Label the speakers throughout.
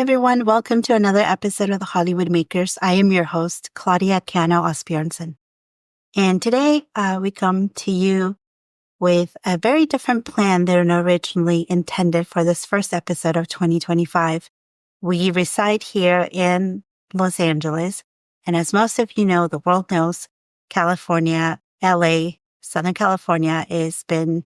Speaker 1: everyone. Welcome to another episode of the Hollywood Makers. I am your host, Claudia Cano-Asbjornsen. And today we come to you with a very different plan than originally intended for this first episode of 2025. We reside here in Los Angeles. And as most of you know, the world knows, California, LA, Southern California has been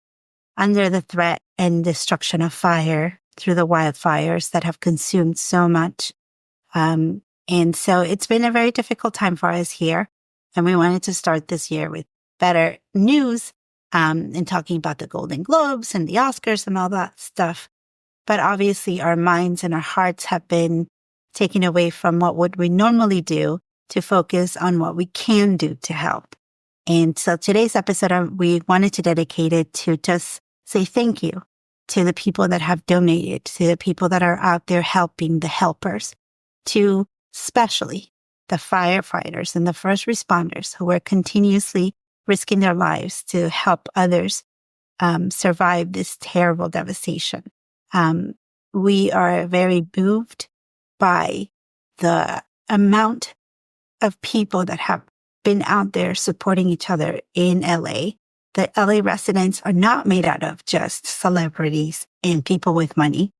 Speaker 1: under the threat and destruction of fire through the wildfires that have consumed so much. And so it's been a very difficult time for us here. And we wanted to start this year with better news and talking about the Golden Globes and the Oscars and all that stuff. But obviously our minds and our hearts have been taken away from what would we normally do to focus on what we can do to help. And so today's episode, we wanted to dedicate it to just say thank you to the people that have donated, to the people that are out there helping the helpers, to especially the firefighters and the first responders who are continuously risking their lives to help others survive this terrible devastation. We are very moved by the amount of people that have been out there supporting each other in LA. The LA residents are not made out of just celebrities and people with money.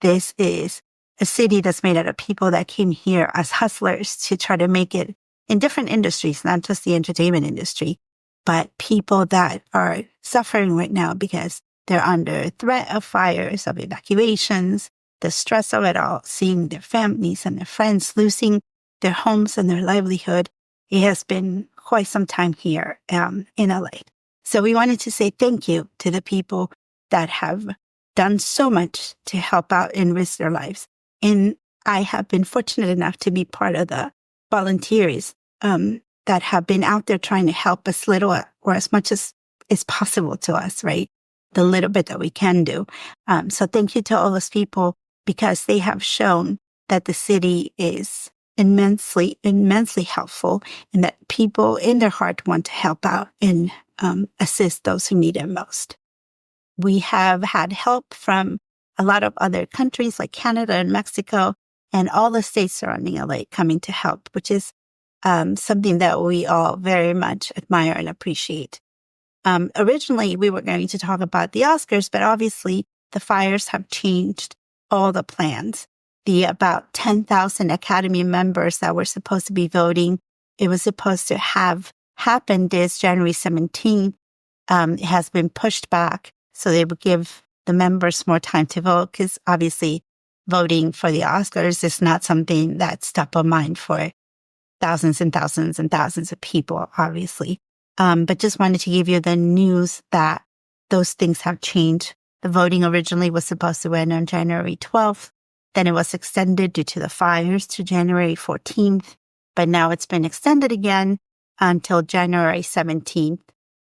Speaker 1: This is a city that's made out of people that came here as hustlers to try to make it in different industries, not just the entertainment industry, but people that are suffering right now because they're under threat of fires, of evacuations, the stress of it all, seeing their families and their friends losing their homes and their livelihood. It has been quite some time here in LA. So we wanted to say thank you to the people that have done so much to help out and risk their lives. And I have been fortunate enough to be part of the volunteers that have been out there trying to help as little or as much as is possible to us, right? The little bit that we can do. So thank you to all those people because they have shown that the city is immensely helpful and that people in their heart want to help out and assist those who need it most. We have had help from a lot of other countries like Canada and Mexico and all the states surrounding LA coming to help, which is something that we all very much admire and appreciate. Originally, we were going to talk about the Oscars, but obviously the fires have changed all the plans. The about 10,000 Academy members that were supposed to be voting, it was supposed to have happened this January 17th. It has been pushed back so they would give the members more time to vote because obviously voting for the Oscars is not something that's top of mind for thousands and thousands and thousands of people, obviously. But just wanted to give you the news that those things have changed. The voting originally was supposed to end on January 12th. Then it was extended due to the fires to January 14th. But now it's been extended again until January 17th.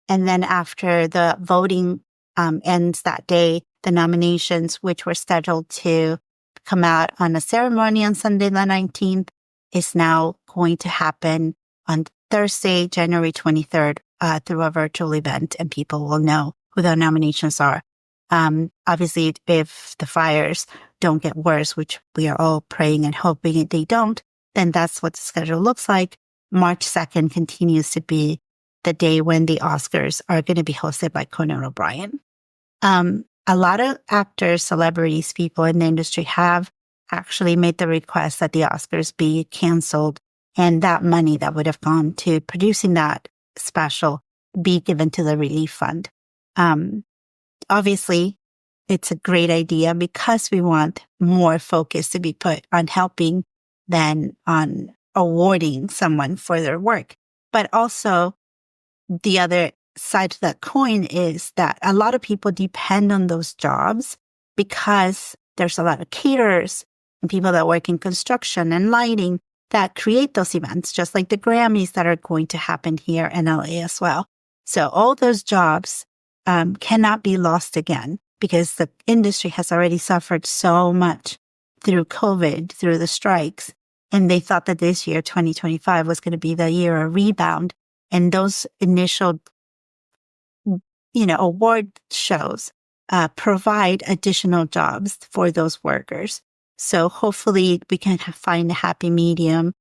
Speaker 1: And then after the voting ends that day, the nominations, which were scheduled to come out on a ceremony on Sunday the 19th, is now going to happen on Thursday, January 23rd, through a virtual event, and people will know who the nominations are. Obviously, if the fires don't get worse, which we are all praying and hoping they don't, then that's what the schedule looks like. March 2nd continues to be the day when the Oscars are going to be hosted by Conan O'Brien. A lot of actors, celebrities, people in the industry have actually made the request that the Oscars be canceled and that money that would have gone to producing that special be given to the relief fund. Obviously, it's a great idea because we want more focus to be put on helping than on awarding someone for their work. But also, the other side to that coin is that a lot of people depend on those jobs because there's a lot of caterers and people that work in construction and lighting that create those events, just like the Grammys that are going to happen here in LA as well. So all those jobs cannot be lost again because the industry has already suffered so much through COVID, through the strikes. And they thought that this year, 2025, was going to be the year of rebound. And those initial, award shows provide additional jobs for those workers. So hopefully we can find a happy medium,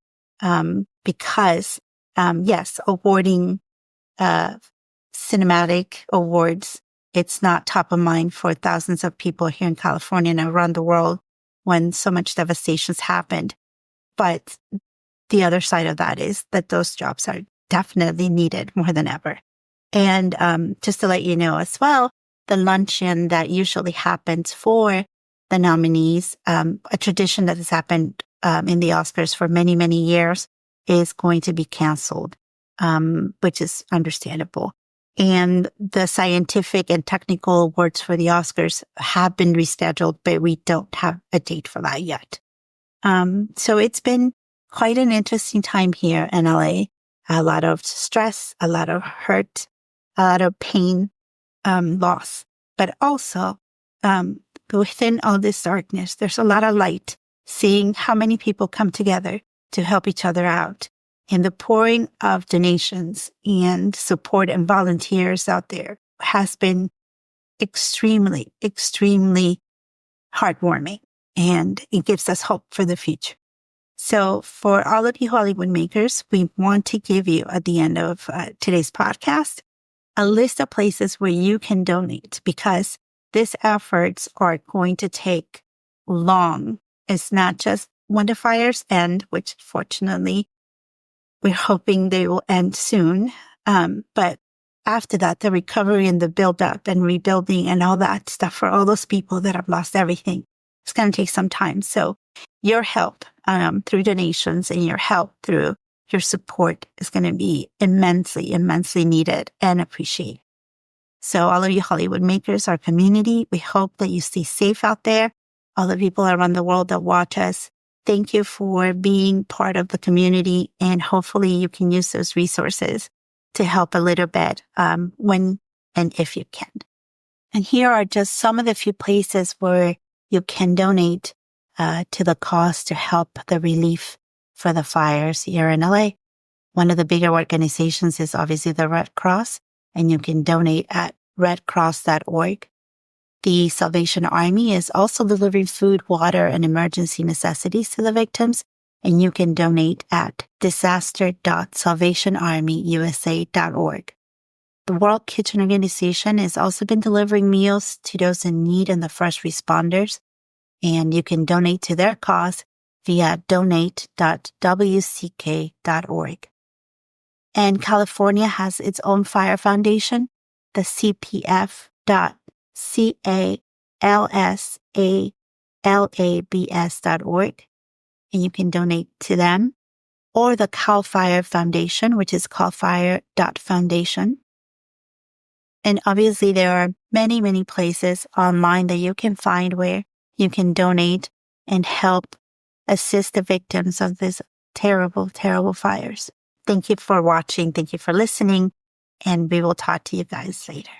Speaker 1: because, yes, awarding cinematic awards, it's not top of mind for thousands of people here in California and around the world when so much devastation's happened. But the other side of that is that those jobs are definitely needed more than ever. And just to let you know as well, the luncheon that usually happens for the nominees, a tradition that has happened in the Oscars for many, many years, is going to be canceled, which is understandable. And the scientific and technical awards for the Oscars have been rescheduled, but we don't have a date for that yet. So it's been quite an interesting time here in LA. A lot of stress, a lot of hurt, a lot of pain, loss, but also, within all this darkness, there's a lot of light, seeing how many people come together to help each other out. And the pouring of donations and support and volunteers out there has been extremely, extremely heartwarming, and it gives us hope for the future. So for all of you Hollywood makers, we want to give you at the end of today's podcast a list of places where you can donate, because these efforts are going to take long. It's not just when the fires end, which fortunately we're hoping they will end soon. But after that, the recovery and the build up and rebuilding and all that stuff for all those people that have lost everything, it's going to take some time. So your help through donations and your help through your support is going to be immensely, immensely needed and appreciated. So all of you Hollywood makers, our community, we hope that you stay safe out there. All the people around the world that watch us, thank you for being part of the community, and hopefully you can use those resources to help a little bit when and if you can. And here are just some of the few places where you can donate to the cause to help the relief for the fires here in LA. One of the bigger organizations is obviously the Red Cross, and you can donate at redcross.org. The Salvation Army is also delivering food, water, and emergency necessities to the victims, and you can donate at disaster.salvationarmyusa.org. The World Kitchen Organization has also been delivering meals to those in need and the first responders, and you can donate to their cause via donate.wck.org. And California has its own fire foundation, the cpf.calsalabs.org, and you can donate to them, or the Cal Fire Foundation, which is calfire.foundation. And obviously there are many, many places online that you can find where you can donate and help assist the victims of these terrible, terrible fires. Thank you for watching. Thank you for listening. And we will talk to you guys later.